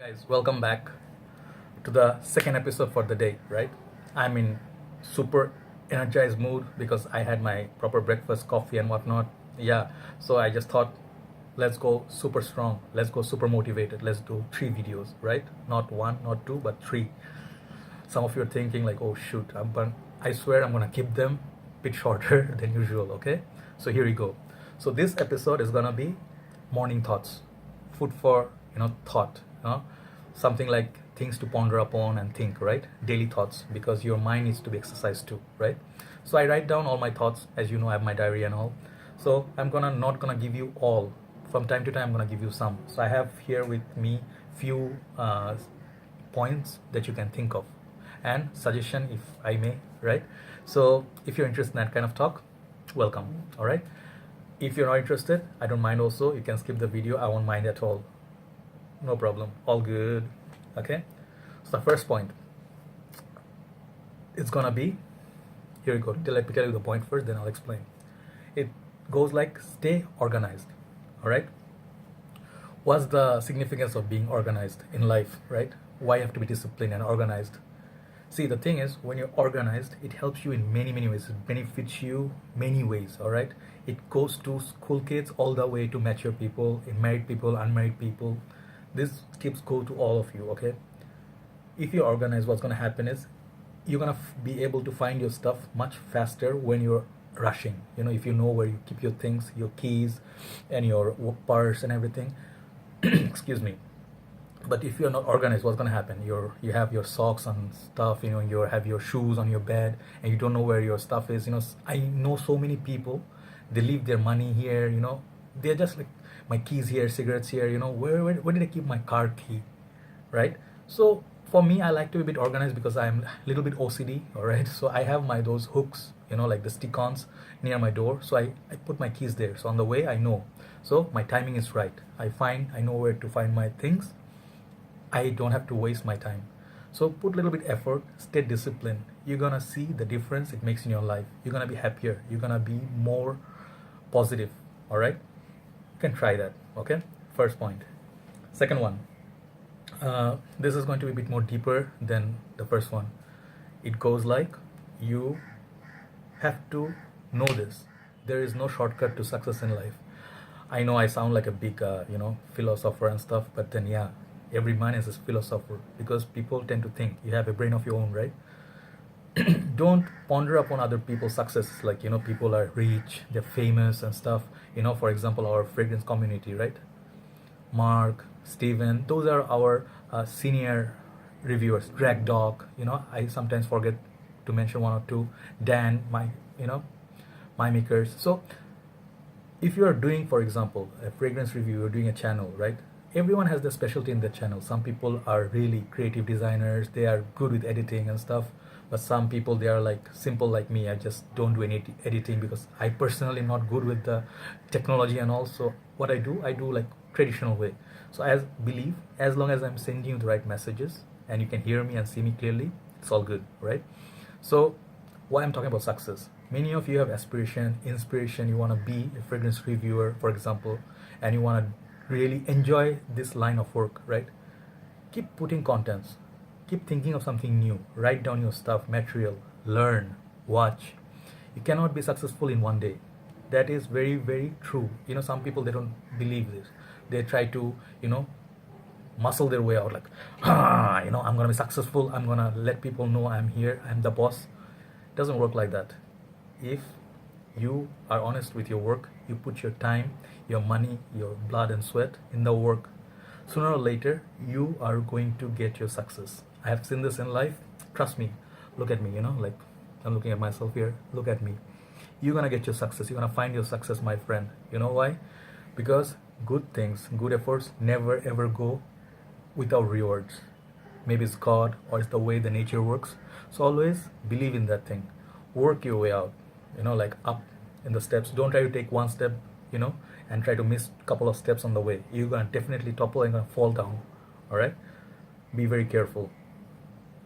Guys, welcome back to the second episode for the day, right? I'm in super energized mood because I had my proper breakfast, coffee, and whatnot. Yeah, so I just thought, let's go super strong, let's go super motivated, let's do three videos, right? Not one, not two, but three. Some of you are thinking, like, oh shoot, I swear I'm gonna keep them a bit shorter than usual, okay? So here we go. So this episode is gonna be morning thoughts, food for thought, something like things to ponder upon and think, right? Daily thoughts, because your mind needs to be exercised too, right? So I write down all my thoughts. As you know, I have my diary and all. So I'm gonna not gonna give you all. From time to time, I'm gonna give you some. So I have here with me few points that you can think of and suggestion, if I may, right? So if you're interested in that kind of talk, welcome. All right, if you're not interested, I don't mind also. You can skip the video. I won't mind at all. No problem. All good. Okay. So the first point, it's gonna be, here you go. Let me tell you the point first, then I'll explain. It goes like, stay organized. All right. What's the significance of being organized in life, right? Why you have to be disciplined and organized? See, the thing is, when you're organized, it helps you in many ways. It benefits you many ways, all right? It goes to school kids all the way to mature people, married people, unmarried people. These tips go to all of you, okay? If you're organized, what's going to happen is you're going to be able to find your stuff much faster when you're rushing. If you know where you keep your things, your keys, and your purse and everything. Excuse me. But if you're not organized, what's going to happen? You have your socks and stuff, you have your shoes on your bed, and you don't know where your stuff is. I know so many people, they leave their money here, they're just like, my keys here, cigarettes here, where did I keep my car key, right? So for me, I like to be a bit organized because I'm a little bit OCD, all right? So I have those hooks, like the stick-ons near my door. So I put my keys there. So on the way, I know. So my timing is right. I know where to find my things. I don't have to waste my time. So put a little bit effort, stay disciplined. You're gonna see the difference it makes in your life. You're gonna be happier. You're gonna be more positive. All right? You can try that. Okay? First point. Second one. This is going to be a bit more deeper than the first one. It goes like, you have to know this. There is no shortcut to success in life. I know I sound like a big, philosopher and stuff, but then yeah, every man is a philosopher because people tend to think you have a brain of your own, right? Don't ponder upon other people's successes, like people are rich, they're famous and stuff. For example, our fragrance community, right? Mark, Steven, those are our senior reviewers. Drag Dog, I sometimes forget to mention one or two. Dan, my makers. So if you are doing, for example, a fragrance review, you're doing a channel, right? Everyone has their specialty in their channel. Some people are really creative designers, they are good with editing and stuff, but some people, they are like simple like me. I just don't do any editing because I personally am not good with the technology. And also what I do like traditional way. So I believe as long as I'm sending you the right messages and you can hear me and see me clearly, it's all good, right? So why I'm talking about success, many of you have aspiration, inspiration. You want to be a fragrance reviewer, for example, and you want to really enjoy this line of work, right? Keep putting contents, keep thinking of something new, write down your stuff, material, learn, watch. You cannot be successful in one day. That is very true. Some people, they don't believe this. They try to muscle their way out, like, I'm gonna be successful, I'm gonna let people know I'm here, I'm the boss. It doesn't work like that. If you are honest with your work, you put your time, your money, your blood and sweat in the work, sooner or later you are going to get your success. I have seen this in life. Trust me. Look at me, like I'm looking at myself here. Look at me. You're gonna get your success. You're gonna find your success, my friend. You know why? Because good things, good efforts never ever go without rewards. Maybe it's God or it's the way the nature works. So always believe in that thing. Work your way out, like up in the steps. Don't try to take one step, and try to miss a couple of steps on the way. You're gonna definitely topple and gonna fall down. All right? Be very careful.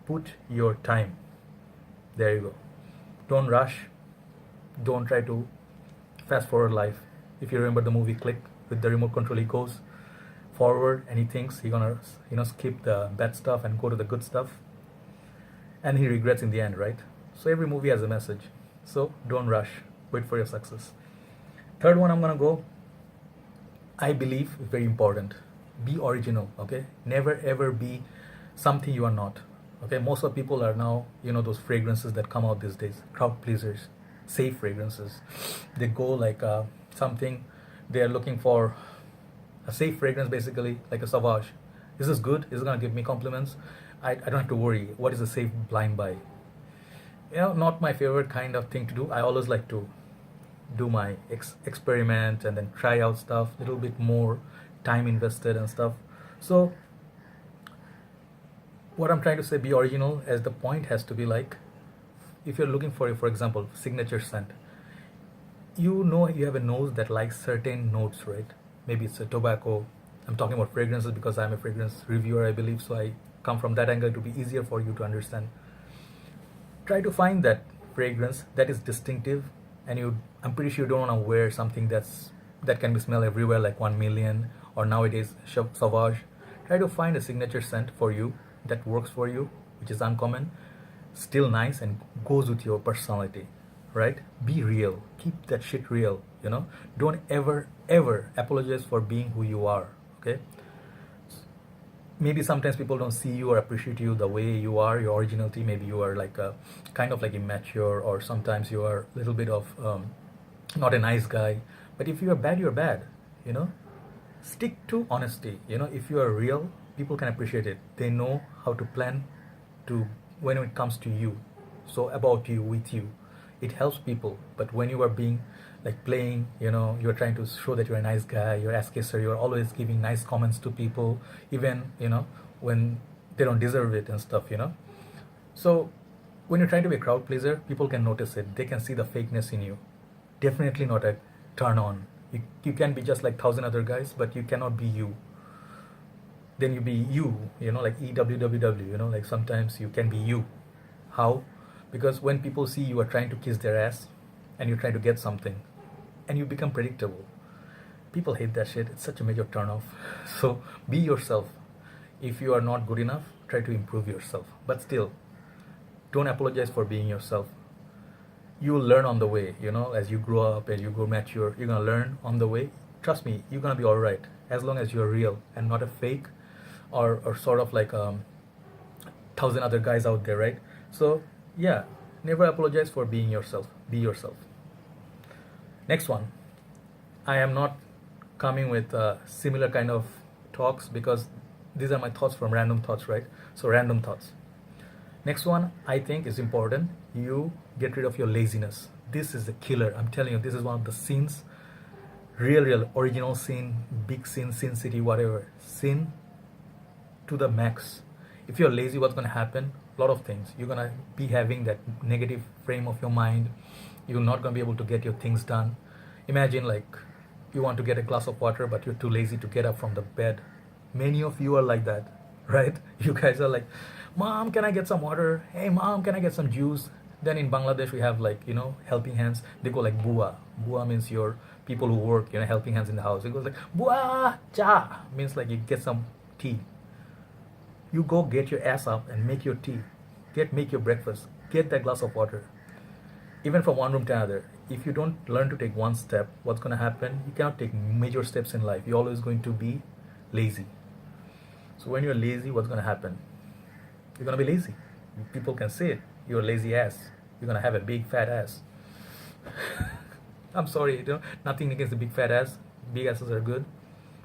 Put your time. There you go. Don't rush. Don't try to fast forward life. If you remember the movie Click, with the remote control, he goes forward and he thinks he's gonna skip the bad stuff and go to the good stuff, and he regrets in the end, right? So every movie has a message. So don't rush. Wait for your success. Third one I'm gonna go, I believe is very important. Be original, okay? Never ever be something you are not. Okay, most of people are now, those fragrances that come out these days, crowd pleasers, safe fragrances. They go like something, they are looking for a safe fragrance, basically, like a Sauvage. Is this good? Is it gonna give me compliments? I don't have to worry. What is a safe blind buy? Not my favorite kind of thing to do. I always like to do my experiment and then try out stuff, a little bit more time invested and stuff. So what I'm trying to say, be original, as the point has to be like, if you're looking for example, signature scent, you have a nose that likes certain notes, right? Maybe it's a tobacco. I'm talking about fragrances because I'm a fragrance reviewer, I believe, so I come from that angle to be easier for you to understand. Try to find that fragrance that is distinctive, and I'm pretty sure you don't want to wear something that can be smelled everywhere, like 1 million or nowadays Sauvage. Try to find a signature scent for you that works for you, which is uncommon, still nice, and goes with your personality, right? Be real. Keep that shit real, Don't ever apologize for being who you are, okay? Maybe sometimes people don't see you or appreciate you the way you are, your originality. Maybe you are like a kind of like immature, or sometimes you are a little bit of not a nice guy. But if you are bad, you're bad, stick to honesty. If you are real, people can appreciate it. They know how to plan to when it comes to you, so about you, with you, it helps people. But when you are being like playing, you're trying to show that you're a nice guy, you're ass kisser, you're always giving nice comments to people, even when they don't deserve it and stuff. So when you're trying to be a crowd pleaser, people can notice it. They can see the fakeness in you. Definitely not a turn on. You can be just like 1,000 other guys, but you cannot be you. Then you be you, like EWWW, like sometimes you can be you. How? Because when people see you are trying to kiss their ass and you're trying to get something and you become predictable, people hate that shit. It's such a major turn off. So be yourself. If you are not good enough, try to improve yourself. But still, don't apologize for being yourself. You will learn on the way, as you grow up and you grow mature, you're going to learn on the way. Trust me, you're going to be all right, as long as you're real and not a fake or sort of like 1,000 other guys out there, right? So yeah, never apologize for being yourself. Be yourself. Next one, I am not coming with similar kind of talks because these are my thoughts from Random Thoughts, right? So random thoughts. Next one I think is important. You get rid of your laziness. This is the killer. I'm telling you, this is one of the sins. Real original sin, big sin, Sin City, whatever. Sin to the max. If you're lazy, what's going to happen? A lot of things. You're going to be having that negative frame of your mind. You're not going to be able to get your things done. Imagine like you want to get a glass of water, but you're too lazy to get up from the bed. Many of you are like that, right? You guys are like, Mom, can I get some water? Hey, Mom, can I get some juice? Then in Bangladesh, we have like, helping hands. They go like bua. Bua means your people who work, helping hands in the house. It goes like, bua cha, means like you get some tea. You go get your ass up and make your tea. Make your breakfast. Get that glass of water. Even from one room to another. If you don't learn to take one step, what's going to happen? You cannot take major steps in life. You're always going to be lazy. So when you're lazy, what's going to happen? You're going to be lazy. People can say it. You're a lazy ass. You're going to have a big fat ass. I'm sorry, nothing against the big fat ass. Big asses are good.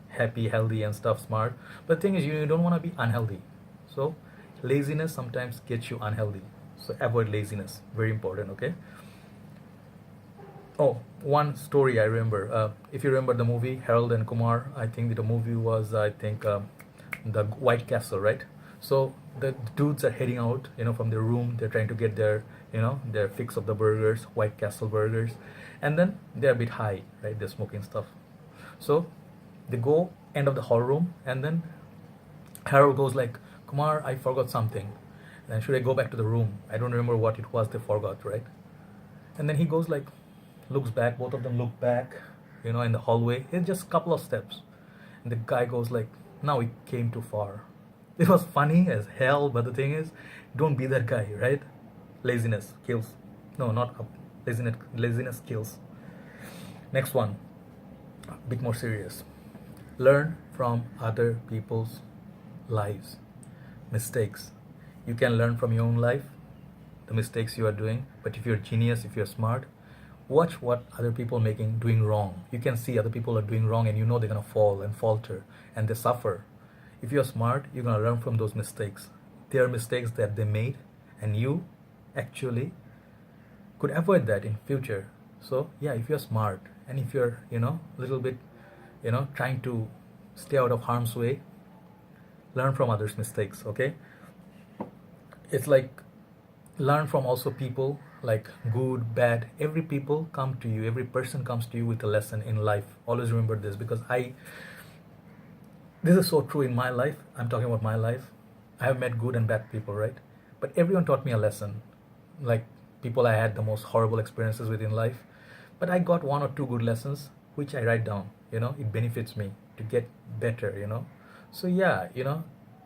Happy, healthy and stuff, smart. But the thing is, you don't want to be unhealthy. So laziness sometimes gets you unhealthy. So avoid laziness. Very important, okay? Oh, one story I remember. If you remember the movie Harold and Kumar, I think the movie was, the White Castle, right? So the dudes are heading out, from their room. They're trying to get their, their fix of the burgers, White Castle burgers, and then they're a bit high, right? They're smoking stuff. So they go end of the hall room, and then Harold goes like, Kumar, I forgot something. And should I go back to the room? I don't remember what it was they forgot, right? And then he goes like, looks back. Both of them look back, in the hallway. It's just a couple of steps. And the guy goes like, Now it came too far. It was funny as hell, but the thing is, don't be that guy, right? Laziness kills. No, not laziness. Laziness kills. Next one, a bit more serious. Learn from other people's lives, mistakes. You can learn from your own life, the mistakes you are doing. But if you're a genius, if you're smart, watch what other people doing wrong. You can see other people are doing wrong, and you know they're gonna fall and falter and they suffer. If you're smart, you're gonna learn from those mistakes. They are mistakes that they made, and you actually could avoid that in future. So yeah, if you're smart and if you're a little bit trying to stay out of harm's way, learn from others' mistakes. Okay, it's like learn from also people, like good, bad. Every people come to you, every person comes to you with a lesson in life. Always remember this, because this is so true in my life. I'm talking about my life. I have met good and bad people, right? But everyone taught me a lesson. Like people I had the most horrible experiences with in life, but I got one or two good lessons which I write down. It benefits me to get better. So yeah,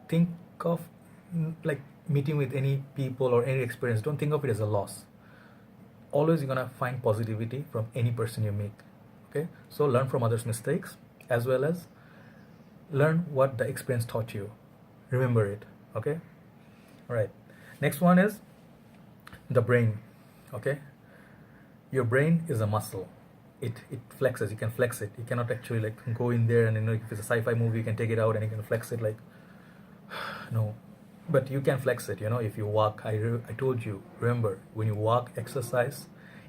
think of like meeting with any people or any experience. Don't think of it as a loss. Always you're gonna find positivity from any person you meet. Okay, so learn from others' mistakes, as well as learn what the experience taught you. Remember it. Okay, all right. Next one is the brain. Okay, your brain is a muscle. It flexes. You can flex it. You cannot actually like go in there and if it's a sci-fi movie, you can take it out and you can flex it like no. But you can flex it. If you walk, I told you, remember, when you walk, exercise,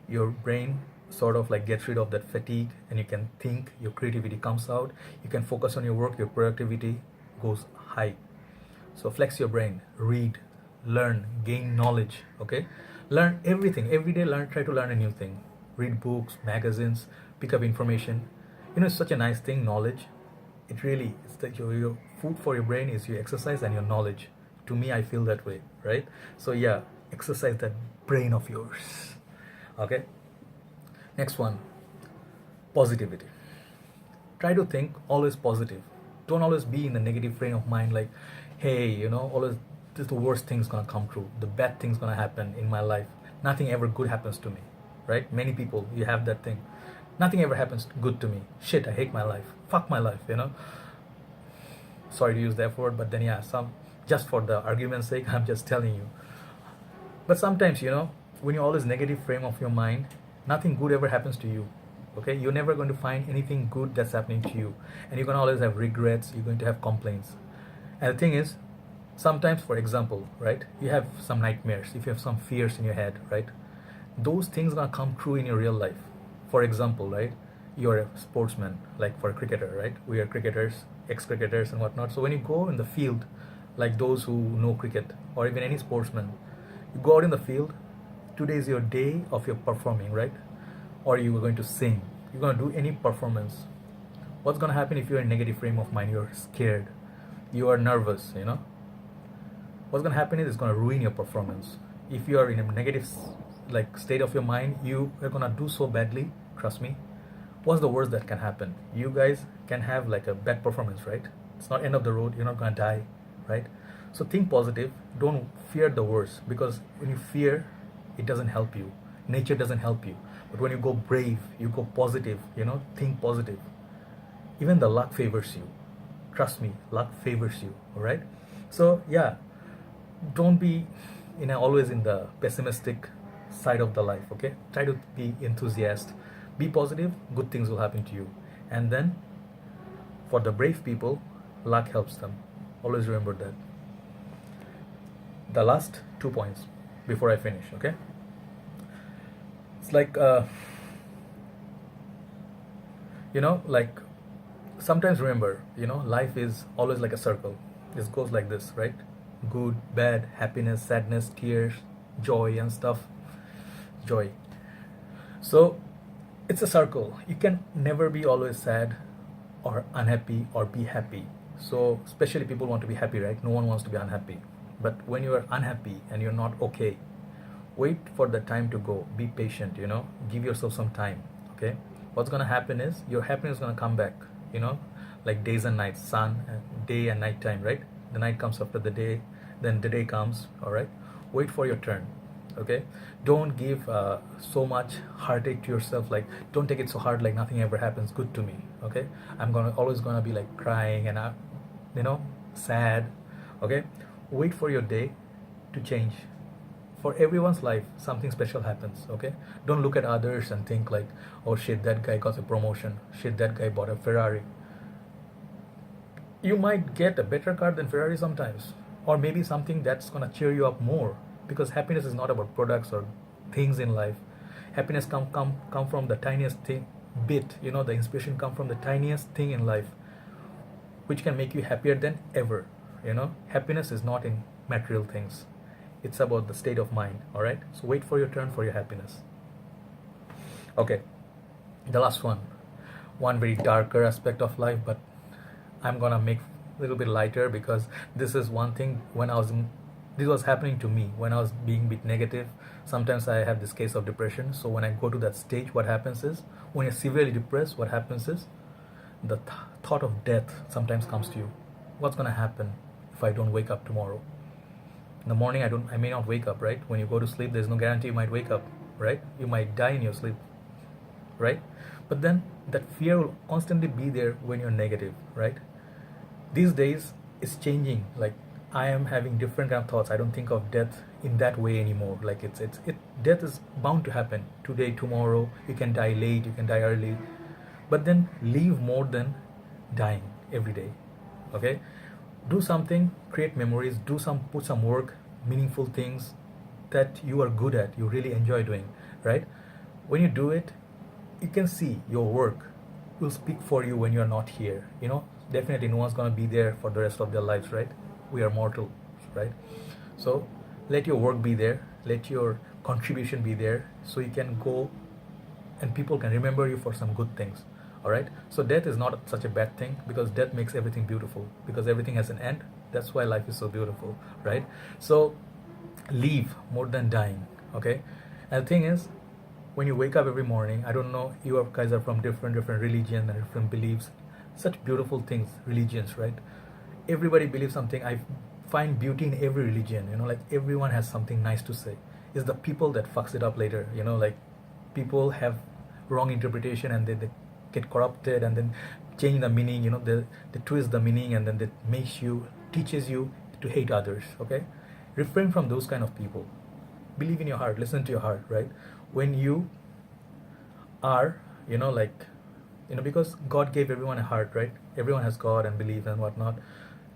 your brain sort of like gets rid of that fatigue, and you can think, your creativity comes out, you can focus on your work, your productivity goes high. So flex your brain, read, learn, gain knowledge. Okay, learn everything every day. Try to learn a new thing. Read books, magazines, pick up information. It's such a nice thing, knowledge. It really, it's that your food for your brain is your exercise and your knowledge. To me, I feel that way, right? So yeah, exercise that brain of yours. Okay, next one, positivity. Try to think always positive. Don't always be in the negative frame of mind, like, hey, always this the worst thing's gonna come true, the bad thing's gonna happen in my life, nothing ever good happens to me, right? Many people, you have that thing, nothing ever happens good to me, shit, I hate my life, fuck my life. Sorry to use the F word, but then yeah, just for the argument's sake, I'm just telling you. But sometimes, when you're always negative frame of your mind, nothing good ever happens to you. Okay, you're never going to find anything good that's happening to you, and you're going to always have regrets, you're going to have complaints. And the thing is, sometimes, for example, right, you have some nightmares, if you have some fears in your head, right, those things are going to come true in your real life. For example, right, you're a sportsman, like for a cricketer, right, we are cricketers, ex-cricketers and whatnot. So when you go in the field, like those who know cricket or even any sportsman, you go out in the field, today is your day of your performing, right? Or you are going to sing, you're going to do any performance. What's going to happen if you're in a negative frame of mind? You're scared, you are nervous, what's going to happen is it's going to ruin your performance. If you are in a negative like state of your mind, you are going to do so badly. Trust me. What's the worst that can happen? You guys can have like a bad performance, right? It's not end of the road, you're not going to die, right? So think positive, don't fear the worst, because when you fear, it doesn't help you, nature doesn't help you. But when you go brave, you go positive, think positive, even the luck favors you. Trust me, luck favors you. All right, so yeah, don't be always in the pessimistic side of the life. Okay, try to be enthusiastic, be positive, good things will happen to you. And then for the brave people, luck helps them. Always remember that. The last 2 points before I finish, okay? It's like like sometimes remember, life is always like a circle. It goes like this, right? Good, bad, happiness, sadness, tears, joy and stuff. Joy. So it's a circle. You can never be always sad or unhappy or be happy. So especially people want to be happy, right? No one wants to be unhappy. But when you are unhappy and you're not okay, wait for the time to go. Be patient, give yourself some time. Okay, what's going to happen is your happiness is going to come back. you know, like days and nights, sun, day and night time, right? The night comes after the day, then the day comes, all right? Wait for your turn, okay? Don't give so much heartache to yourself, like, don't take it so hard, like nothing ever happens good to me, okay? I'm gonna always gonna be like crying and, you know, sad, okay? Wait for your day to change. For everyone's life something special happens, okay? Don't look at others and think like, oh shit, that guy got a promotion, shit, that guy bought a Ferrari. You might get a better car than Ferrari sometimes, or maybe something that's gonna cheer you up more, because happiness is not about products or things in life. Happiness come from the tiniest thing bit, you know, the inspiration come from the tiniest thing in life, which can make you happier than ever, you know. Happiness is not in material things, it's about the state of mind, all right? So wait for your turn for your happiness. Okay, the last one very darker aspect of life, but I'm gonna make a little bit lighter, because this is one thing this was happening to me when I was being a bit negative. Sometimes I have this case of depression, so when I go to that stage, what happens is, when you're severely depressed, what happens is the thought of death sometimes comes to you. What's gonna happen if I don't wake up tomorrow? In the morning, I may not wake up, right? When you go to sleep, there's no guarantee you might wake up, right? You might die in your sleep, right? But then that fear will constantly be there when you're negative, right? These days it's changing. Like, I am having different kind of thoughts. I don't think of death in that way anymore. Like, death is bound to happen today, tomorrow. You can die late, you can die early, but then live more than dying every day, okay? Do something, create memories, put some work, meaningful things that you are good at, you really enjoy doing, right? When you do it, you can see your work will speak for you when you're not here, you know. Definitely no one's going to be there for the rest of their lives, right? We are mortal, right? So let your work be there, let your contribution be there, so you can go and people can remember you for some good things, all right? So death is not such a bad thing, because death makes everything beautiful, because everything has an end. That's why life is so beautiful, right? So live more than dying, okay? And the thing is, when you wake up every morning, I don't know, you guys are from different religions and different beliefs, such beautiful things, religions, right? Everybody believes something. I find beauty in every religion, you know, like everyone has something nice to say. It's the people that fucks it up later, you know, like people have wrong interpretation and they get corrupted and then change the meaning, you know, they twist the meaning, and then teaches you to hate others, okay? Refrain from those kind of people. Believe in your heart, listen to your heart, right? When you are, you know, like, you know, because God gave everyone a heart, right? Everyone has God and belief and whatnot.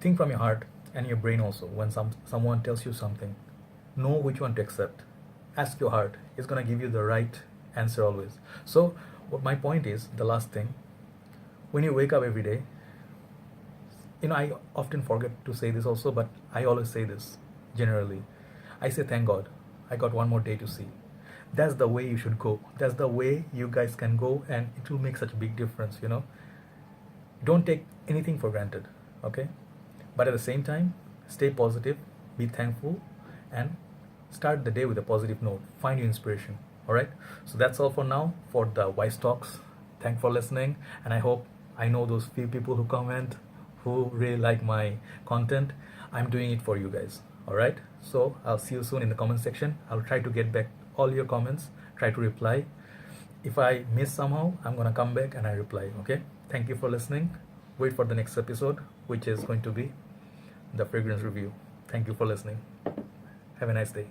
Think from your heart and your brain also. When someone tells you something, know which one to accept. Ask your heart, it's going to give you the right answer always. So what my point is, the last thing, when you wake up every day, you know, I often forget to say this also, but I always say this generally. I say, thank God, I got one more day to see. That's the way you should go. That's the way you guys can go, and it will make such a big difference, you know. Don't take anything for granted, okay? But at the same time, stay positive, be thankful, and start the day with a positive note. Find your inspiration, all right? So that's all for now for the Wise Talks. Thanks for listening, and I know those few people who comment, who really like my content. I'm doing it for you guys, all right? So I'll see you soon in the comment section. I'll try to get back all your comments, try to reply. If I miss somehow, I'm gonna come back and I reply, okay? Thank you for listening. Wait for the next episode, which is going to be the fragrance review. Thank you for listening. Have a nice day.